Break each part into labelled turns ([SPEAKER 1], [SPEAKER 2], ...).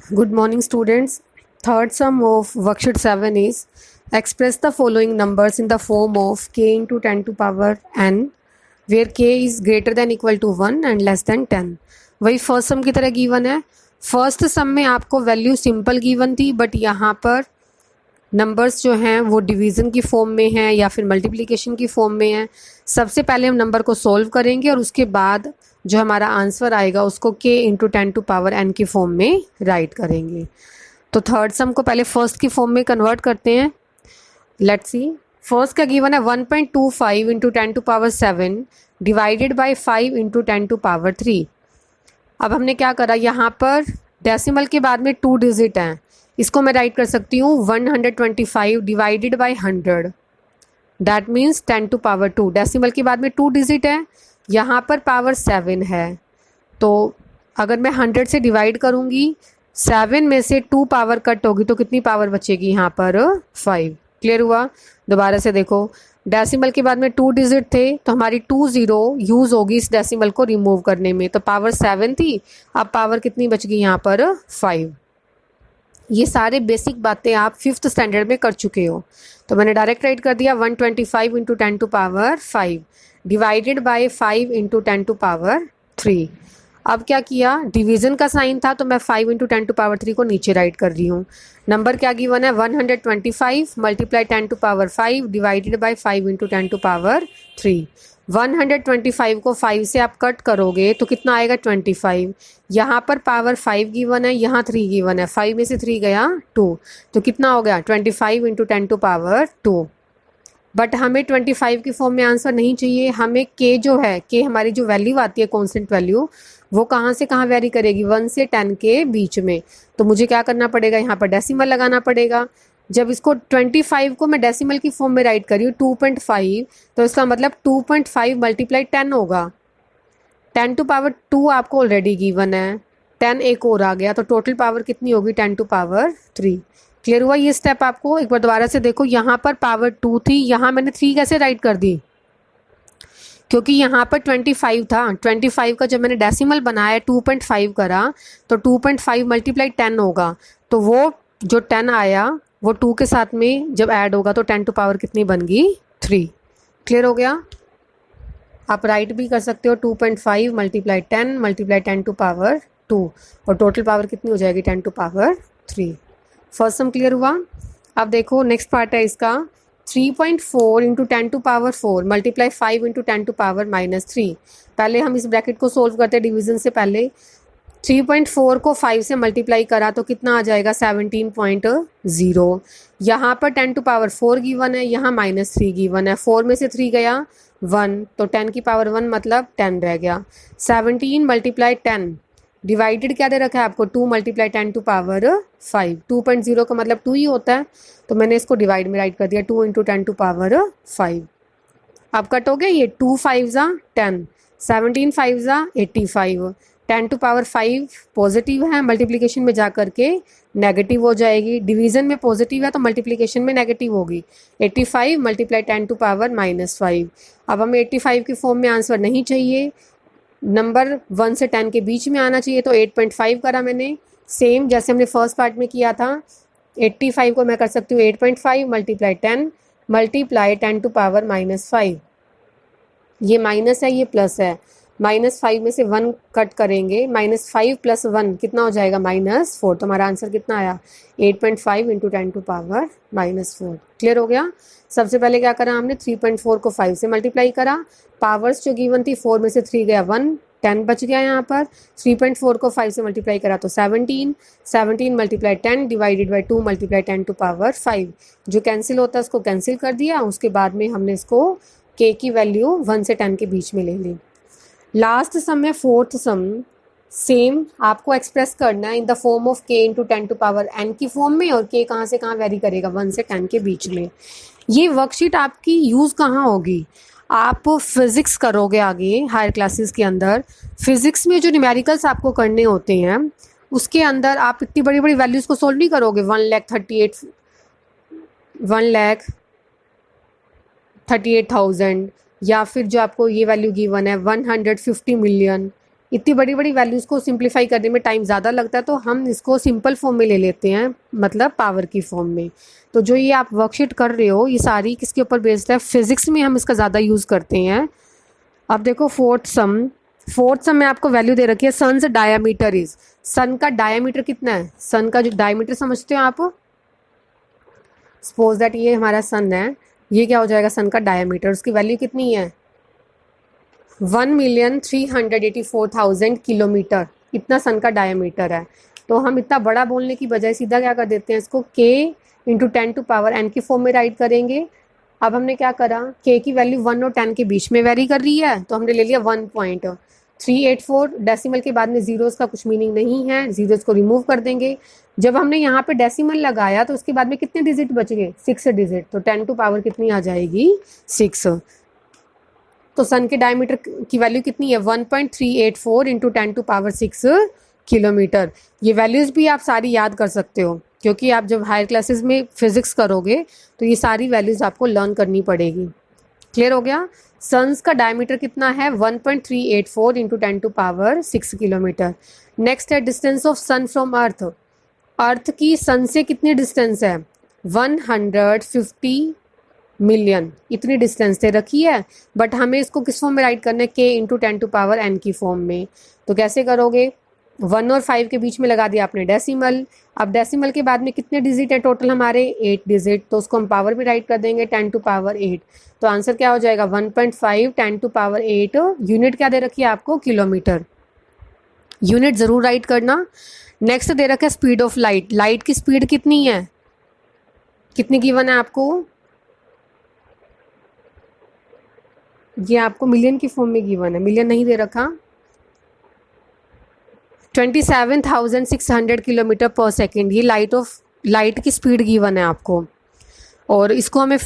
[SPEAKER 1] Good morning, students. Third sum of worksheet 7 is express the following numbers in the form of k into 10 to power n, where k is greater than equal to 1 and less than 10. वही first सम की तरह given है. First सम में आपको value simple given थी, but यहाँ पर numbers जो हैं वो डिवीज़न की फॉर्म में हैं या फिर मल्टीप्लिकेशन की फॉर्म में हैं. सबसे पहले हम नंबर को सॉल्व करेंगे और उसके बाद जो हमारा आंसर आएगा उसको k into 10 to power n की फॉर्म में राइट करेंगे. तो थर्ड सम को पहले फर्स्ट की फॉर्म में कन्वर्ट करते हैं. Let's see. फर्स्ट का गिवन है 1.25 into 10 to power 7 divided by 5 into 10 to power 3. अब हमने क्या करा, यहाँ पर डेसिमल के बाद में 2 डिजिट हैं. इसको मैं राइट कर सकती हूँ 125 divided by 100. That means 10 to power 2. Decimal के बाद में 2 डिजिट है, यहाँ पर पावर 7 है. तो अगर मैं 100 से डिवाइड करूँगी, 7 में से 2 पावर कट होगी तो कितनी पावर बचेगी यहाँ पर 5. क्लियर हुआ. दोबारा से देखो, डेसिमल के बाद में 2 डिजिट थे तो हमारी 2 ज़ीरो यूज़ होगी इस डेसिमल को रिमूव करने में. तो पावर 7 थी, अब पावर कितनी बच गई यहाँ पर 5. ये सारे बेसिक बातें आप 5th स्टैंडर्ड में कर चुके हो. तो मैंने डायरेक्ट राइट कर दिया 125 into 10 to power 5 divided by 5 into 10 to power 3. अब क्या किया, डिवीज़न का साइन था तो मैं 5 इंटू 10 टू पावर 3 को नीचे राइट कर रही हूँ. नंबर क्या गिवन है 125 multiply 10 to power 5 divided by 5 into 10 to power 3. 125 को 5 से आप कट करोगे तो कितना आएगा 25. यहाँ पर पावर 5 गिवन है, यहाँ 3 गिवन है. 5 में से 3 गया 2, तो कितना हो गया 25 इंटू 10 टू पावर 2. बट हमें 25 की फॉर्म में आंसर नहीं चाहिए. हमें k जो है, k हमारी जो वैल्यू आती है कॉन्स्टेंट वैल्यू, वो कहाँ से कहाँ वेरी करेगी 1 से 10 के बीच में. तो मुझे क्या करना पड़ेगा, यहाँ पर डेसिमल लगाना पड़ेगा. जब इसको 25 को मैं डेसिमल की फॉर्म में राइट करी हूँ 2.5, तो इसका मतलब 2.5 मल्टीप्लाई 10 होगा. 10 टू पावर 2 आपको ऑलरेडी गिवन है, 10 एक और आ गया, तो टोटल पावर कितनी होगी 10 टू पावर 3. क्लियर हुआ ये स्टेप आपको. एक बार दोबारा से देखो, यहाँ पर पावर 2 थी, यहाँ मैंने 3 कैसे राइट कर दी, क्योंकि यहाँ पर 25 था. 25 का जब मैंने डेसिमल बनाया 2.5 करा तो 2.5 मल्टीप्लाई 10 होगा. तो वो जो 10 आया वो 2 के साथ में जब ऐड होगा तो 10 टू पावर कितनी बन गई 3. क्लियर हो गया. आप राइट भी कर सकते हो 2.5 मल्टीप्लाई 10 मल्टीप्लाई 10 टू पावर 2, और टोटल पावर कितनी हो जाएगी 10 to power 3. First sum clear हुआ. अब देखो नेक्स्ट पार्ट है इसका 3.4 into 10 to power 4 multiply 5 into 10 to power -3. पहले हम इस ब्रैकेट को सोल्व करते हैं डिवीजन से पहले. 3.4 को 5 से मल्टीप्लाई करा तो कितना आ जाएगा 17.0. यहाँ पर 10 टू पावर 4 गिवन है, यहाँ -3 गिवन है. 4 में से 3 गया 1, तो 10 की पावर 1 मतलब 10 रह गया. 17 मल्टीप्लाई 10 डिवाइडेड क्या दे रखा है आपको 2 मल्टीप्लाई 10 टू पावर 5. 2.0 का मतलब 2 ही होता है, तो मैंने इसको डिवाइड में राइट कर दिया 2 इंटू 10 टू पावर 5. अब कट हो गया ये 2 5 ज़ा 10, 17 5 ज़ा 85. 10 टू पावर 5 पॉजिटिव है, मल्टीप्लिकेशन में जा करके नेगेटिव हो जाएगी. डिवीज़न में पॉजिटिव है तो मल्टीप्लिकेशन में नेगेटिव होगी. 85 मल्टीप्लाई 10 टू पावर -5. अब हमें 85 की फॉर्म में आंसर नहीं चाहिए, नंबर 1 से 10 के बीच में आना चाहिए. तो 8.5 करा मैंने, सेम जैसे हमने फर्स्ट पार्ट में किया था. 85 को मैं कर सकती हूँ 8.5 मल्टीप्लाई 10 मल्टीप्लाई 10 टू पावर -5. ये माइनस है, ये प्लस है. -5 में से 1 कट करेंगे, -5 + 1 कितना हो जाएगा -4. तो हमारा आंसर कितना आया 8.5 इंटू 10 टू पावर -4. क्लियर हो गया. सबसे पहले क्या करा हमने 3.4 को 5 से मल्टीप्लाई करा. पावर्स जो गिवन थी 4 में से 3 गया 1, 10 बच गया यहाँ पर. 3.4 को 5 से मल्टीप्लाई करा तो 17 multiply 10 divided by 2 multiply 10 to power 5. जो कैंसिल होता है उसको कैंसिल कर दिया. उसके बाद में हमने इसको k की वैल्यू 1 से 10 के बीच में ले ली. लास्ट सम है फोर्थ सम. सेम आपको एक्सप्रेस करना है in the form of k into 10 to power n की फॉर्म में, और k कहाँ से कहाँ वेरी करेगा 1 से 10 के बीच में. ये वर्कशीट आपकी यूज़ कहाँ होगी, आप फिज़िक्स करोगे आगे हायर क्लासेस के अंदर. फिज़िक्स में जो न्यूमेरिकल्स आपको करने होते हैं उसके अंदर आप इतनी बड़ी बड़ी वैल्यूज़ को सोल्व नहीं करोगे. 1,38,000 या फिर जो आपको ये वैल्यू गिवन है 150 मिलियन, इतनी बड़ी बड़ी वैल्यूज़ को सिंप्लीफाई करने में टाइम ज़्यादा लगता है, तो हम इसको सिंपल फॉर्म में ले लेते हैं, मतलब पावर की फॉर्म में। तो जो ये आप वर्कशीट कर रहे हो, ये सारी किसके ऊपर बेस्ड है? फिजिक्स में हम इसका ज़्यादा यूज़ करते हैं। अब देखो फोर्थ सम में आपको वैल्यू दे रखी है, सन्स डायामीटर इज, सन का डायामीटर कितना है? सन का जो डायामीटर समझते हो आप, सपोज दैट ये हमारा सन है, ये क्या हो जाएगा सन का डायामीटर, उसकी वैल्यू कितनी है? 1,384,000 किलोमीटर, इतना सन का डायामीटर है। तो हम इतना बड़ा बोलने की बजाय सीधा क्या कर देते हैं, इसको k इंटू 10⁻n की फॉर्म में राइट करेंगे। अब हमने क्या करा, k की वैल्यू 1 और 10 के बीच में वेरी कर रही है, तो हमने ले लिया 1.384, डेसिमल के बाद में जीरोस का कुछ मीनिंग नहीं है, जीरोस को रिमूव कर देंगे। जब हमने यहाँ पे डेसिमल लगाया तो उसके बाद में कितने डिजिट बच गए? 6 डिजिट, तो 10 टू पावर कितनी आ जाएगी? 6। तो सन के डायमीटर की वैल्यू कितनी है? 1.384 इंटू 10 टू पावर 6 किलोमीटर। ये वैल्यूज़ भी आप सारी याद कर सकते हो, क्योंकि आप जब हायर क्लासेस में फिजिक्स करोगे तो ये सारी वैल्यूज़ आपको लर्न करनी पड़ेगी। क्लियर हो गया? सन्स का डायमीटर कितना है? 1.384 into 10 to power 6 kilometre. Next है distance of sun from earth. Earth की सन से कितनी डिस्टेंस है? 150 मिलियन, इतनी डिस्टेंस दे रखी है, बट हमें इसको किस फॉर्म में राइट करना है? k into 10 to power n की फॉर्म में। तो कैसे करोगे? 1 और 5 के बीच में लगा दिया आपने डेसिमल। अब डेसिमल के बाद में कितने डिजिट है टोटल हमारे? 8 डिजिट, तो उसको हम पावर में राइट कर देंगे 10 टू पावर 8। तो आंसर क्या हो जाएगा? 1.5 10 टू पावर 8। यूनिट क्या दे रखी है आपको? किलोमीटर। यूनिट ज़रूर राइट करना। नेक्स्ट दे रखा है स्पीड ऑफ लाइट। लाइट की स्पीड कितनी है? कितनी गिवन है आपको? ये आपको मिलियन की फॉर्म में गिवन है, मिलियन नहीं दे रखा। 27,600 किलोमीटर पर सेकेंड, ये लाइट की स्पीड गिवन है आपको। और इसको हमें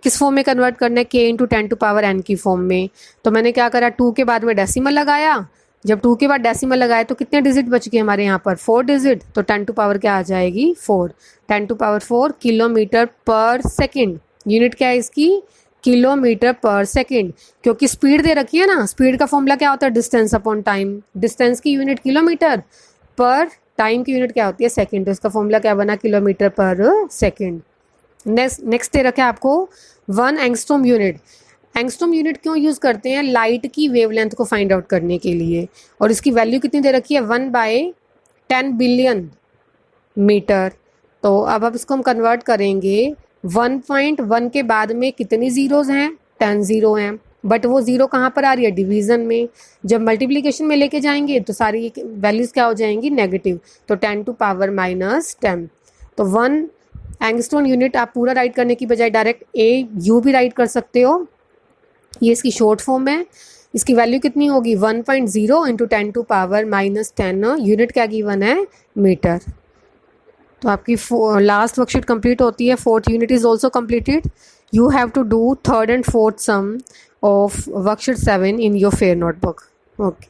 [SPEAKER 1] किस फॉर्म में कन्वर्ट करना है? k into 10 to power n की फॉर्म में। तो मैंने क्या करा, 2 के बाद में डेसिमल लगाया। जब 2 के बाद डेसिमल लगाया तो कितने डिजिट बच गए हमारे यहाँ पर? 4 डिजिट, तो 10 टू पावर क्या आ जाएगी? 4। 10 टू पावर 4 किलोमीटर पर सेकेंड। यूनिट क्या है इसकी? किलोमीटर पर सेकेंड, क्योंकि स्पीड दे रखी है ना। स्पीड का फॉर्मूला क्या होता है? Distance upon time. डिस्टेंस की यूनिट किलोमीटर, पर टाइम की यूनिट क्या होती है? सेकेंड। तो इसका फॉर्मूला क्या बना? किलोमीटर पर सेकेंड। नेक्स्ट दे रखा है आपको 1 एंगस्ट्रॉम यूनिट। एंगस्ट्रॉम यूनिट क्यों यूज़ करते हैं? लाइट की वेवलेंथ को फाइंड आउट करने के लिए। और इसकी वैल्यू कितनी दे रखी है? 1/10 बिलियन मीटर। तो अब इसको हम कन्वर्ट करेंगे। 1.1 के बाद में कितनी ज़ीरोज़ हैं? 10 ज़ीरो हैं, बट वो ज़ीरो कहाँ पर आ रही है? डिवीज़न में। जब मल्टीप्लिकेशन में लेके जाएंगे तो सारी वैल्यूज़ क्या हो जाएंगी? नेगेटिव। तो 10 टू पावर -10। तो 1 एंगस्ट्रॉम यूनिट आप पूरा राइट करने की बजाय डायरेक्ट AU भी राइट कर सकते हो। ये इसकी शॉर्ट फॉर्म है। इसकी वैल्यू कितनी होगी? 1.0 इंटू 10 टू पावर -10। यूनिट क्या गिवन है? मीटर। तो आपकी लास्ट वर्कशीट कंप्लीट होती है। 4th unit is also completed. You have to do 3rd and 4th sum of worksheet 7 in your fair notebook. Okay.